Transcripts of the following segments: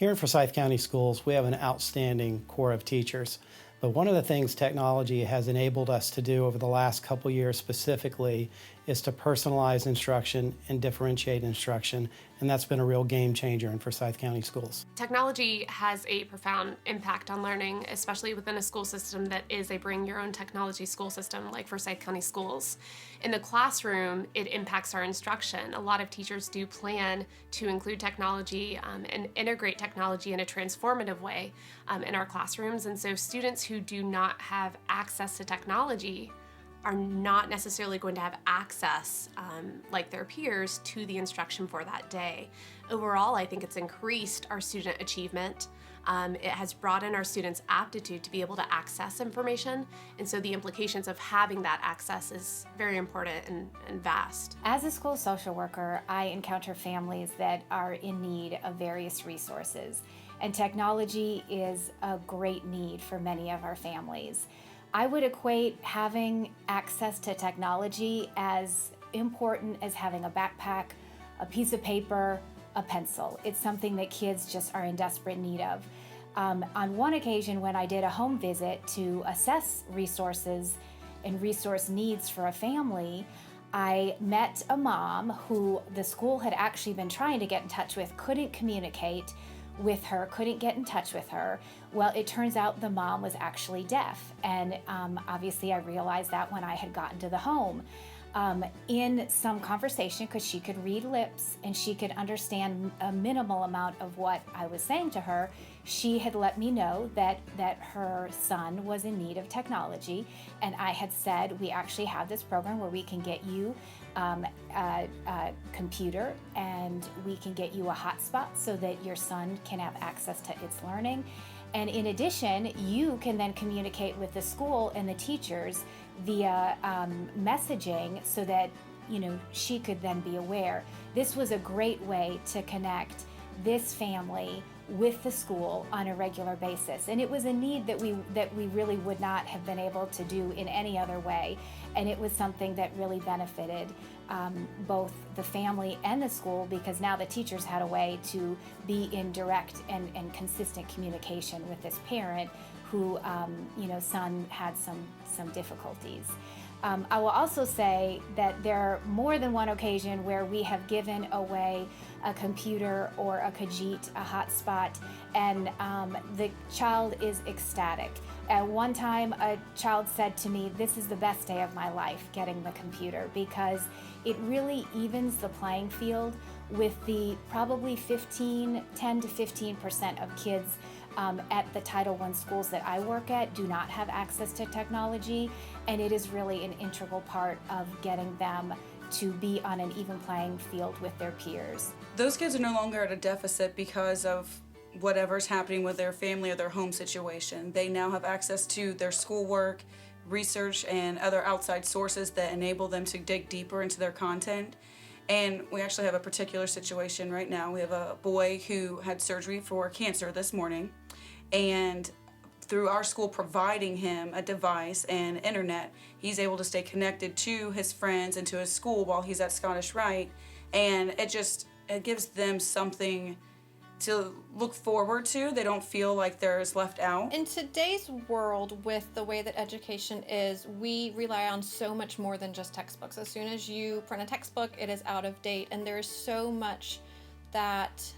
Here in Forsyth County Schools, we have an outstanding core of teachers. But one of the things technology has enabled us to do over the last couple years specifically is to personalize instruction and differentiate instruction, and that's been a real game changer in Forsyth County Schools. Technology has a profound impact on learning, especially within a school system that is a bring your own technology school system like Forsyth County Schools. In the classroom, it impacts our instruction. A lot of teachers do plan to include technology and integrate technology in a transformative way in our classrooms, and so students who do not have access to technology are not necessarily going to have access, like their peers, to the instruction for that day. Overall, I think it's increased our student achievement. It has broadened our students' aptitude to be able to access information, and so the implications of having that access is very important and vast. As a school social worker, I encounter families that are in need of various resources, and technology is a great need for many of our families. I would equate having access to technology as important as having a backpack, a piece of paper, a pencil. It's something that kids just are in desperate need of. On one occasion when I did a home visit to assess resources and resource needs for a family, I met a mom who the school had actually been trying to get in touch with, couldn't communicate with her, couldn't get in touch with her. Well, it turns out the mom was actually deaf, and obviously I realized that when I had gotten to the home. In some conversation, because she could read lips and she could understand a minimal amount of what I was saying to her, she had let me know that her son was in need of technology, and I had said, we actually have this program where we can get you a computer and we can get you a hotspot so that your son can have access to its learning. And in addition, you can then communicate with the school and the teachers via messaging so that she could then be aware. This was a great way to connect this family with the school on a regular basis, and it was a need that we really would not have been able to do in any other way, and it was something that really benefited both the family and the school, because now the teachers had a way to be in direct and consistent communication with this parent who son had some difficulties. I will also say that there are more than one occasion where we have given away a computer or a Khajiit, a hotspot, and the child is ecstatic. At one time, a child said to me, "This is the best day of my life, getting the computer," because it really evens the playing field with the probably 10 to 15% of kids at the Title I schools that I work at do not have access to technology, and it is really an integral part of getting them to be on an even playing field with their peers. Those kids are no longer at a deficit because of whatever's happening with their family or their home situation. They now have access to their schoolwork, research, and other outside sources that enable them to dig deeper into their content. And we actually have a particular situation right now. We have a boy who had surgery for cancer this morning, and through our school providing him a device and internet, he's able to stay connected to his friends and to his school while he's at Scottish Rite, and it gives them something to look forward to. They don't feel like they're left out. In today's world, with the way that education is, we rely on so much more than just textbooks. As soon as you print a textbook, it is out of date, and there's so much that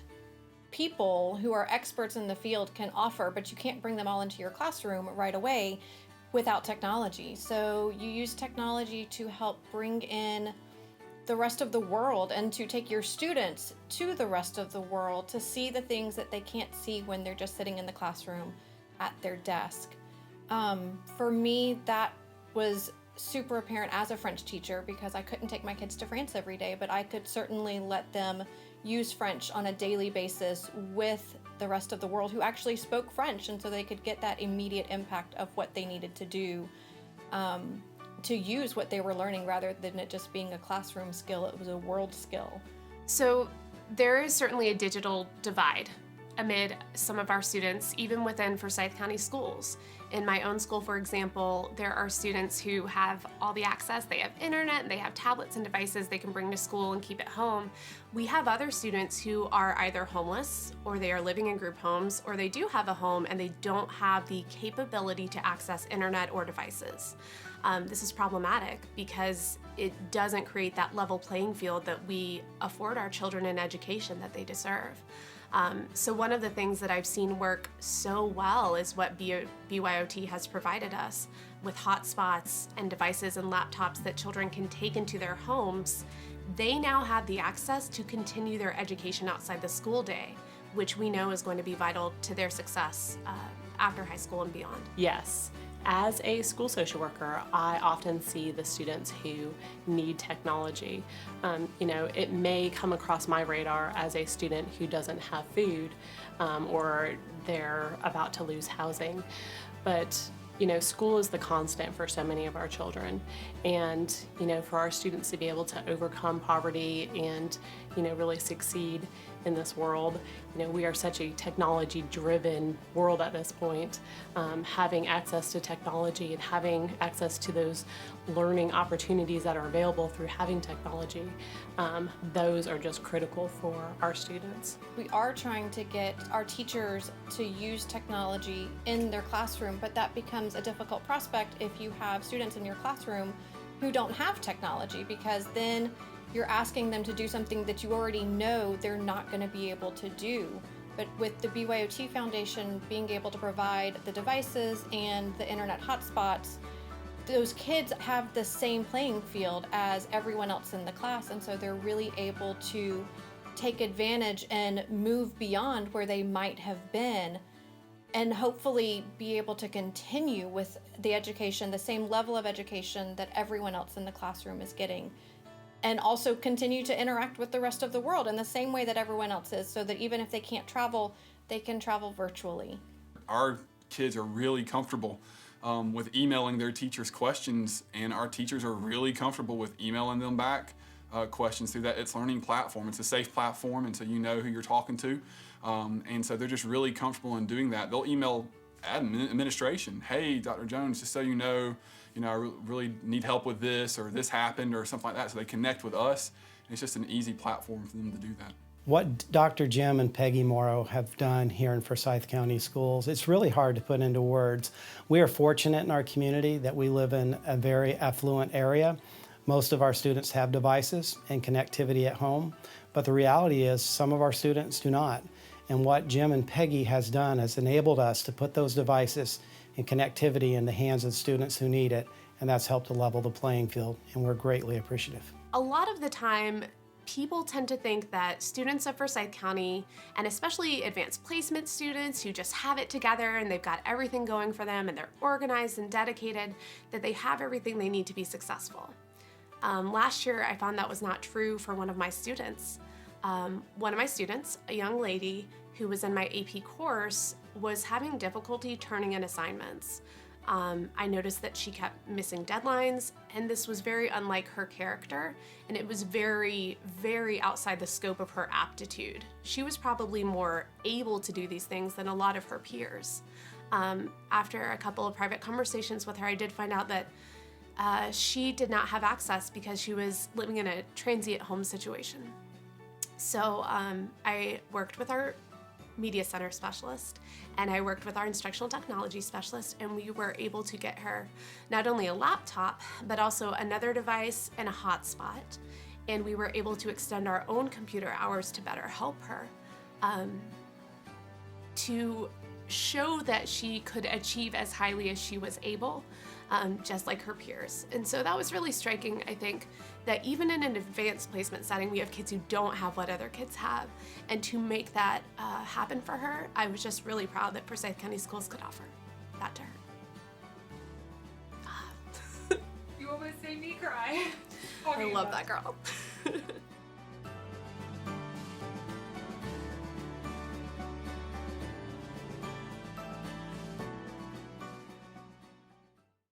people who are experts in the field can offer, but you can't bring them all into your classroom right away without technology. So you use technology to help bring in the rest of the world and to take your students to the rest of the world to see the things that they can't see when they're just sitting in the classroom at their desk. For me, that was super apparent as a French teacher, because I couldn't take my kids to France every day, but I could certainly let them use French on a daily basis with the rest of the world who actually spoke French, and so they could get that immediate impact of what they needed to do to use what they were learning, rather than it just being a classroom skill. It was a world skill. So there is certainly a digital divide amid some of our students, even within Forsyth County schools. In my own school, for example, there are students who have all the access. They have internet, they have tablets and devices they can bring to school and keep at home. We have other students who are either homeless, or they are living in group homes, or they do have a home and they don't have the capability to access internet or devices. This is problematic because it doesn't create that level playing field that we afford our children in education that they deserve. So one of the things that I've seen work so well is what BYOT has provided us with hotspots and devices and laptops that children can take into their homes. They now have the access to continue their education outside the school day, which we know is going to be vital to their success after high school and beyond. Yes. As a school social worker, I often see the students who need technology. It may come across my radar as a student who doesn't have food or they're about to lose housing. But school is the constant for so many of our children. And, for our students to be able to overcome poverty and, really succeed in this world, we are such a technology-driven world at this point. Having access to technology and having access to those learning opportunities that are available through having technology, those are just critical for our students. We are trying to get our teachers to use technology in their classroom, but that becomes a difficult prospect if you have students in your classroom who don't have technology, because then you're asking them to do something that you already know they're not going to be able to do. But with the BYOT Foundation being able to provide the devices and the internet hotspots, those kids have the same playing field as everyone else in the class, and so they're really able to take advantage and move beyond where they might have been, and hopefully be able to continue with the education, the same level of education that everyone else in the classroom is getting, and also continue to interact with the rest of the world in the same way that everyone else is, so that even if they can't travel, they can travel virtually. Our kids are really comfortable with emailing their teachers questions, and our teachers are really comfortable with emailing them back questions through that It's Learning platform. It's a safe platform, and so you know who you're talking to. And so they're just really comfortable in doing that. They'll email administration, hey, Dr. Jones, just so you know, I really need help with this, or this happened, or something like that. So they connect with us, and it's just an easy platform for them to do that. What Dr. Jim and Peggy Morrow have done here in Forsyth County Schools, it's really hard to put into words. We are fortunate in our community that we live in a very affluent area. Most of our students have devices and connectivity at home, but the reality is some of our students do not. And what Jim and Peggy has done has enabled us to put those devices and connectivity in the hands of students who need it, and that's helped to level the playing field, and we're greatly appreciative. A lot of the time, people tend to think that students of Forsyth County, and especially advanced placement students who just have it together and they've got everything going for them and they're organized and dedicated, that they have everything they need to be successful. Last year, I found that was not true for one of my students. One of my students, a young lady who was in my AP course, was having difficulty turning in assignments. I noticed that she kept missing deadlines, and this was very unlike her character, and it was very, very outside the scope of her aptitude. She was probably more able to do these things than a lot of her peers. After a couple of private conversations with her, I did find out that she did not have access because she was living in a transient home situation. So I worked with our media center specialist, and I worked with our instructional technology specialist, and we were able to get her not only a laptop, but also another device and a hotspot. And we were able to extend our own computer hours to better help her, to show that she could achieve as highly as she was able, just like her peers. And so that was really striking, I think, that even in an advanced placement setting, we have kids who don't have what other kids have. And to make that happen for her, I was just really proud that Forsyth County Schools could offer that to her. You almost made me cry. I love that girl.